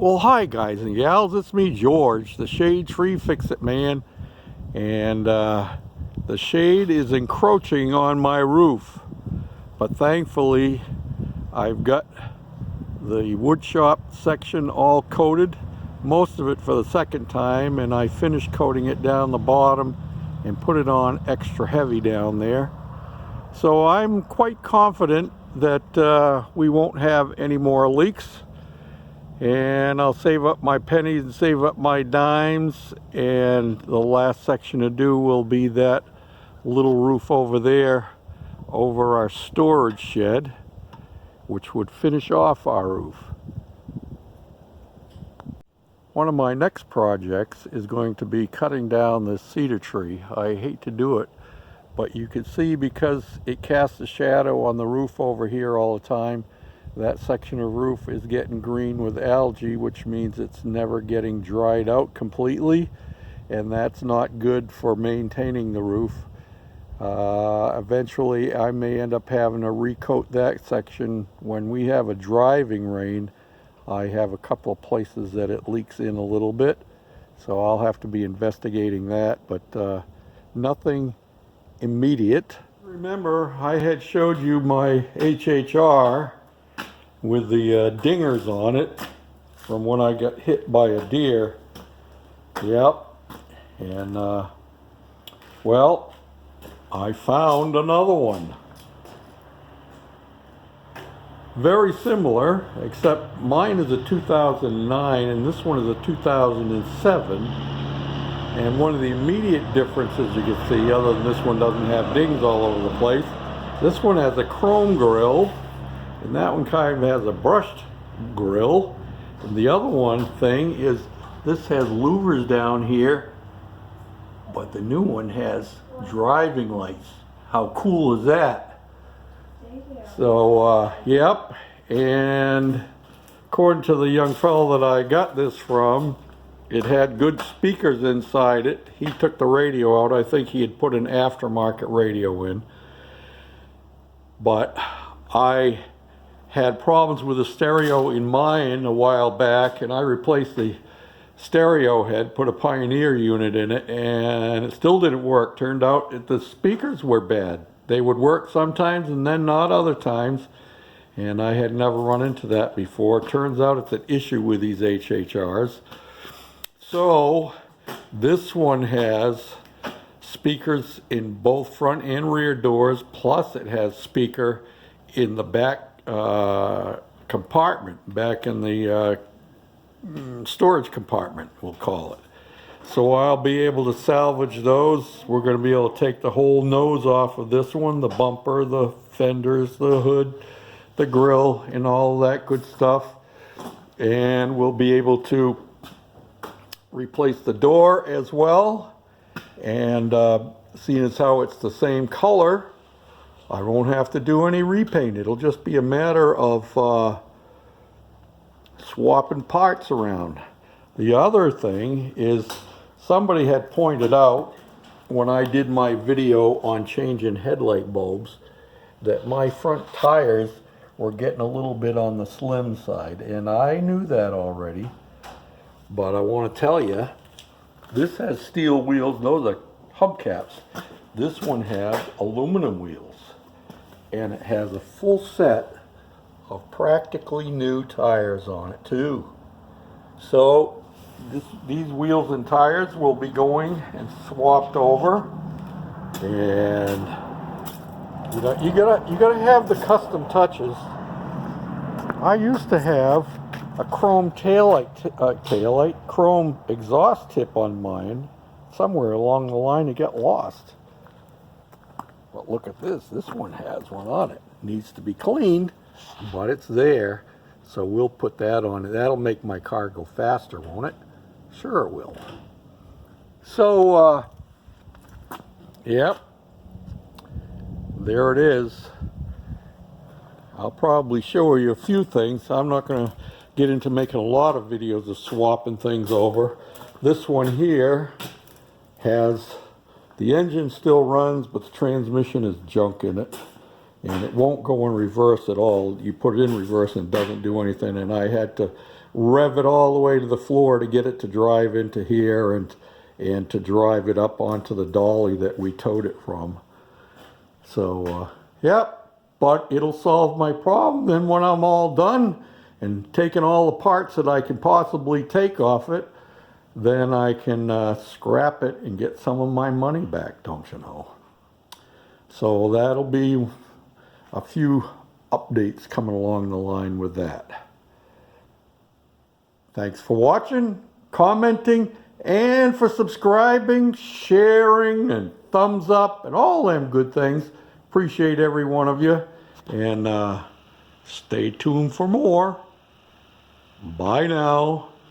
Well, hi guys and gals, it's me George, the Shade Tree Fix-It Man, and the shade is encroaching on my roof, but thankfully I've got the wood shop section all coated, most of it for the second time, and I finished coating it down the bottom and put it on extra heavy down there. So I'm quite confident that we won't have any more leaks. And I'll save up my pennies and save up my dimes, and the last section to do will be that little roof over there over our storage shed, which would finish off our roof. One of my next projects is going to be cutting down this cedar tree. I hate to do it, but you can see because it casts a shadow on the roof over here all the time, that section of roof is getting green with algae, which means it's never getting dried out completely, and that's not good for maintaining the roof. Eventually I may end up having to recoat that section when we have a driving rain. I have a couple of places that it leaks in a little bit, so I'll have to be investigating that, but nothing immediate. Remember, I had showed you my HHR with the dingers on it from when I got hit by a deer. Yep. And well, I found another one. Very similar, except mine is a 2009 and this one is a 2007. And one of the immediate differences you can see, other than this one doesn't have dings all over the place, this one has a chrome grill, and that one kind of has a brushed grill. And the other one thing is this has louvers down here, but the new one has driving lights. How cool is that? So yep, and according to the young fellow that I got this from, it had good speakers inside it. He took the radio out. I think he had put an aftermarket radio in, but I had problems with the stereo in mine a while back, and I replaced the stereo head, put a Pioneer unit in it, and it still didn't work. Turned out that the speakers were bad. They would work sometimes and then not other times, and I had never run into that before. Turns out it's an issue with these HHRs. So this one has speakers in both front and rear doors, plus it has speaker in the back compartment, back in the storage compartment, we'll call it. So I'll be able to salvage those. We're going to be able to take the whole nose off of this one, the bumper, the fenders, the hood, the grill, and all that good stuff. And we'll be able to replace the door as well. And seeing as how it's the same color, I won't have to do any repaint. It'll just be a matter of swapping parts around. The other thing is, somebody had pointed out when I did my video on changing headlight bulbs that my front tires were getting a little bit on the slim side, and I knew that already, but I want to tell you, this has steel wheels. Those are hubcaps. This one has aluminum wheels, and it has a full set of practically new tires on it too. So these wheels and tires will be going and swapped over, and you gotta have the custom touches. I used to have a chrome chrome exhaust tip on mine. Somewhere along the line it got lost. But look at this. This one has one on it. Needs to be cleaned, but it's there. So we'll put that on. That'll make my car go faster, won't it? Sure it will. So, yep. There it is. I'll probably show you a few things. I'm not going to get into making a lot of videos of swapping things over. This one here has, the engine still runs, but the transmission is junk in it. and it won't go in reverse at all. You put it in reverse and it doesn't do anything, and I had to rev it all the way to the floor to get it to drive into here and to drive it up onto the dolly that we towed it from. So, yep, but it'll solve my problem. Then when I'm all done and taking all the parts that I can possibly take off it, then I can scrap it and get some of my money back, don't you know? So that'll be a few updates coming along the line with that. Thanks for watching, commenting, and for subscribing, sharing, and thumbs up, and all them good things. Appreciate every one of you. And stay tuned for more. Bye now.